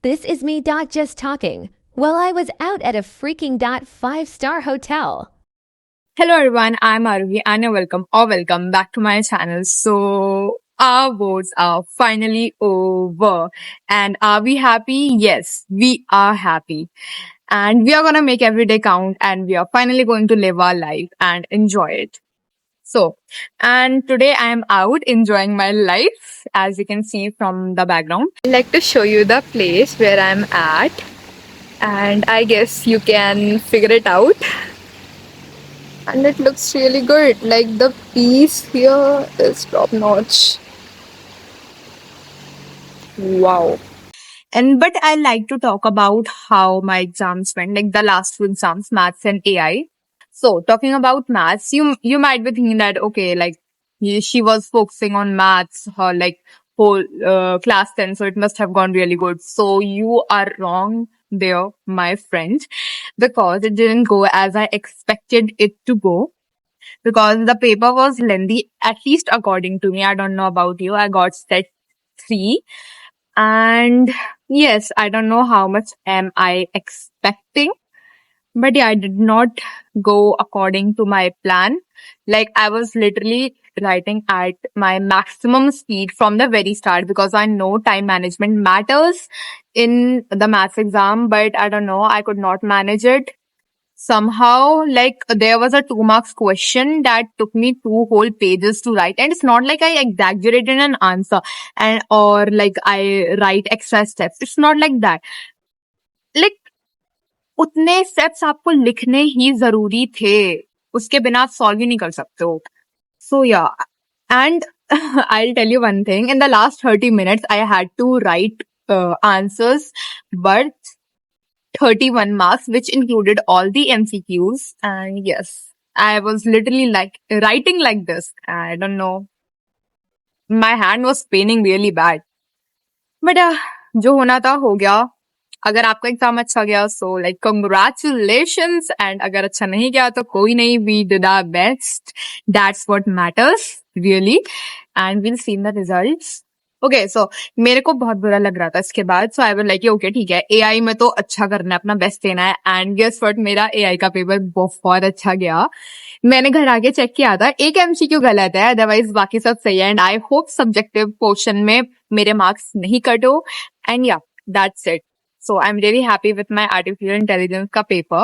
This is me dot just talking. Well, I was out at a freaking dot 5-star hotel. Hello everyone, I'm Aruhi and welcome back to my channel. So our boards are finally over. And are we happy? Yes, we are happy. And we are gonna make every day count and we are finally going to live our life and enjoy it. So, and today I am out enjoying my life, as you can see from the background. I'd like to show you the place where I'm at, and I guess you can figure it out. And it looks really good. Like the piece here is top notch. Wow. And but I like to talk about how my exams went, like the last two exams, maths and AI. So talking about maths, you might be thinking that okay, like she was focusing on maths, her like whole class 10, so it must have gone really good. So you are wrong there, my friend, because it didn't go as I expected it to go. Because the paper was lengthy, at least according to me. I don't know about you. I got set 3. And yes, I don't know how much am I expecting. But yeah, I did not go according to my plan. Like I was literally writing at my maximum speed from the very start because I know time management matters in the maths exam, but I don't know, I could not manage it. Somehow, like there was a 2 marks question that took me 2 whole pages to write, and it's not like I exaggerated an answer and or like I write extra steps. It's not like that. Like उतने steps आपको लिखने ही जरूरी थे, उसके बिना आप solve ही नहीं कर सकते हो. So yeah, and I'll tell you one thing. In the last 30 minutes, I had to write answers, but 31 marks, which included all the MCQs. And yes, I was literally like writing like this. I don't know. My hand was paining really bad. But जो होना था हो गया. अगर आपका exam अच्छा गया so like congratulations, and अगर अच्छा नहीं गया तो कोई नहीं, we did our best. That's what matters really, and will see in the results. Okay, so मेरे को बहुत बुरा लग रहा था इसके बाद. So I was like okay ठीक है, एआई में तो अच्छा करना है, अपना बेस्ट देना है. एंड गेस व्हाट, मेरा एआई का पेपर बहुत अच्छा गया. मैंने घर आके चेक किया था, एक एमसीक्यू गलत है, अदरवाइज बाकी सब सही है. And I hope subjective portion में मेरे मार्क्स नहीं कटो. एंड या, that's it. So I'm really happy with my artificial intelligence ka paper.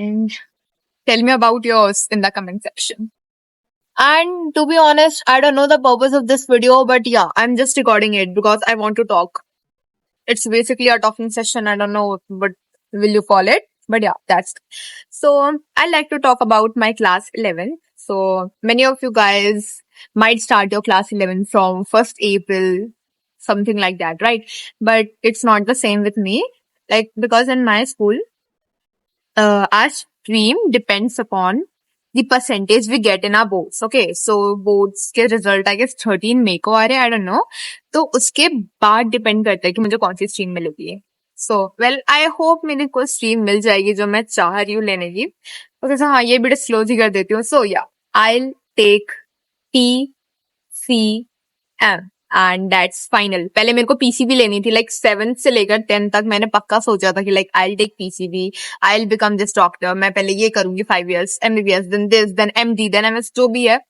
And tell me about yours in the comment section. And to be honest, I don't know the purpose of this video, but yeah, I'm just recording it because I want to talk. It's basically a talking session. I don't know what will you call it, but yeah, that's. So I like to talk about my class 11. So many of you guys might start your class 11 from 1st April, something like that, right? But it's not the same with me. Like, because in my school, our stream depends upon the percentage we get in our boards. Okay, so boards के result I guess 13 मई को आ रहे हैं, I don't know. तो उसके बाद depend करता है कि मुझे कौन सी stream मिलेगी. So well, I hope मेरी कोई stream मिल जाएगी जो मैं चाह रही हूँ लेने की. Okay, so हाँ, ये भी disclose ही कर देती हूँ. So yeah, I'll take PCM. And that's final. पहले मेरे को पीसीबी लेनी थी, लाइक 7th से लेकर 10th तक मैंने पक्का सोचा था कि like I will take PCB, I will become this doctor, मैं पहले ये करूंगी 5 years MBBS, then this, then MD, then MS, जो भी है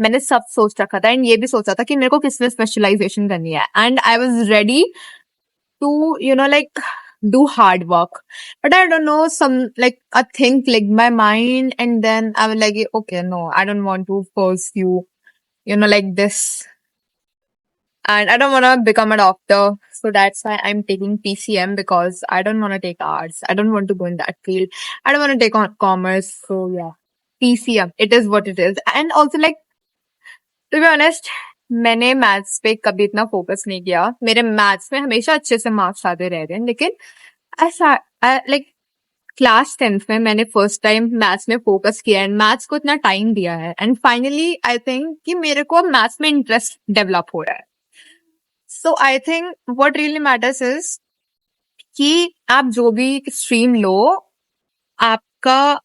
मैंने सब सोच रखा था. एंड ये भी सोचा था कि मेरे को किसमें स्पेशलाइजेशन करनी है. And I was ready to like do hard work, but I don't know, some like a thing clicked my mind, and then I was like, okay, no, I don't want to pursue like this, and I don't want to become a doctor. So that's why I'm taking PCM, because I don't want to take arts. I don't want to go in that field. I don't want to take on commerce. So yeah, PCM. It is what it is. And also, like, to be honest, मैंने maths पे कभी इतना focus नहीं किया. मेरे maths में हमेशा अच्छे से मार्क्स आते रह रहे हैं, लेकिन ऐसा लाइक क्लास 10th में मैंने फर्स्ट टाइम मैथ्स में फोकस किया एंड मैथ्स को इतना टाइम दिया है. एंड फाइनली आई थिंक कि मेरे को मैथ्स में इंटरेस्ट डेवलप हो रहा है. So I think what really matters is कि आप जो भी स्ट्रीम लो, आपका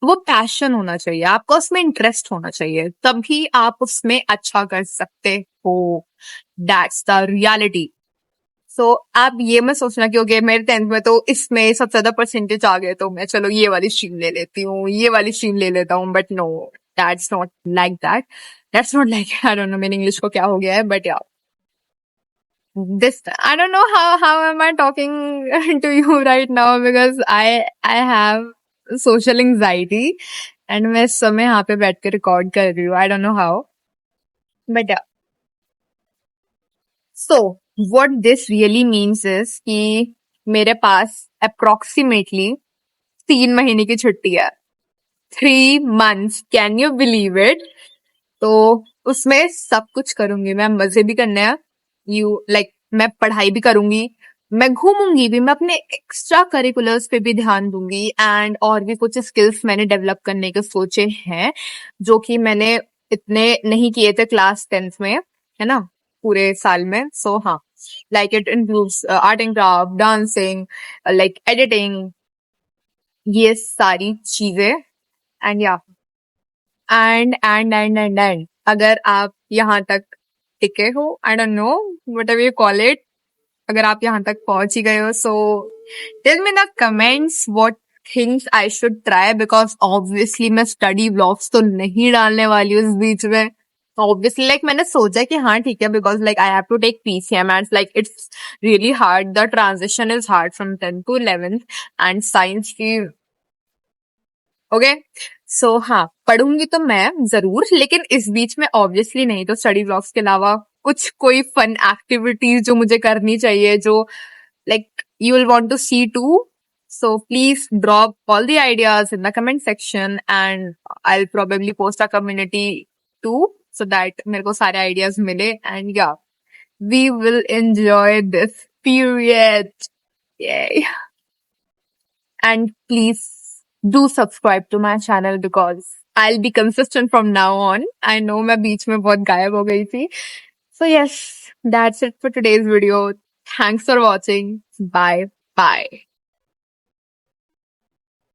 वो पैशन होना चाहिए, आपका उसमें इंटरेस्ट होना चाहिए, तभी आप उसमें अच्छा कर सकते हो. That's the reality. सो आप ये मत सोचना कि ओके मेरे 10th में तो इसमें सबसे ज्यादा परसेंटेज आ गए तो मैं चलो ये वाली स्ट्रीम ले लेती हूँ, ये वाली स्ट्रीम ले लेता हूँ, but no, that's not like that. That's not like, I don't know मेरी इंग्लिश को क्या हो गया है, बट या, this I don't know how am I talking to you right now because I have social anxiety and मैं इस समय यहाँ पे बैठ के रिकॉर्ड कर रही हूँ. I don't know how, but yeah. So what this really means is कि मेरे पास approximately 3 महीने की छुट्टी है. 3 months, can you believe it? तो उसमें सब कुछ करूंगी मैं, मजे भी करने हैं, मैं पढ़ाई भी करूंगी, मैं घूमूंगी भी, मैं अपने एक्स्ट्रा करिकुलर्स पे भी ध्यान दूंगी, एंड और भी कुछ स्किल्स मैंने डेवलप करने के सोचे हैं जो कि मैंने इतने नहीं किए थे क्लास 10th में, है ना, पूरे साल में. सो हाँ, like it includes art and craft, dancing, like editing, ये सारी चीजें. एंड या, एंड अगर आप यहाँ तक टिके हो, I don't know whatever you call it, अगर आप यहाँ तक पहुंच ही गए हो, so tell me in the comments what things I should try, because obviously मैं स्टडी व्लॉग्स तो नहीं डालने वाली हूँ इस बीच में. ऑब्वियसली लाइक मैंने सोचा कि हाँ ठीक है, because like I have to take PCM and like it's really hard, the transition is hard from 10th to 11th and science की. ओके, सो हाँ, पढ़ूंगी तो मैं जरूर, लेकिन इस बीच में ऑब्वियसली नहीं तो स्टडी ब्लॉग्स के अलावा कुछ कोई फन एक्टिविटीज जो मुझे करनी चाहिए, जो like you will want to see too. So please drop all the ideas in the comment section and I will probably post a community too, so that मेरे को सारे आइडियाज मिले, and yeah, we will enjoy this period. And please do subscribe to my channel because I'll be consistent from now on. I know मैं बीच में बहुत गायब हो गई थी. So yes, that's it for today's video. Thanks for watching. Bye. Bye.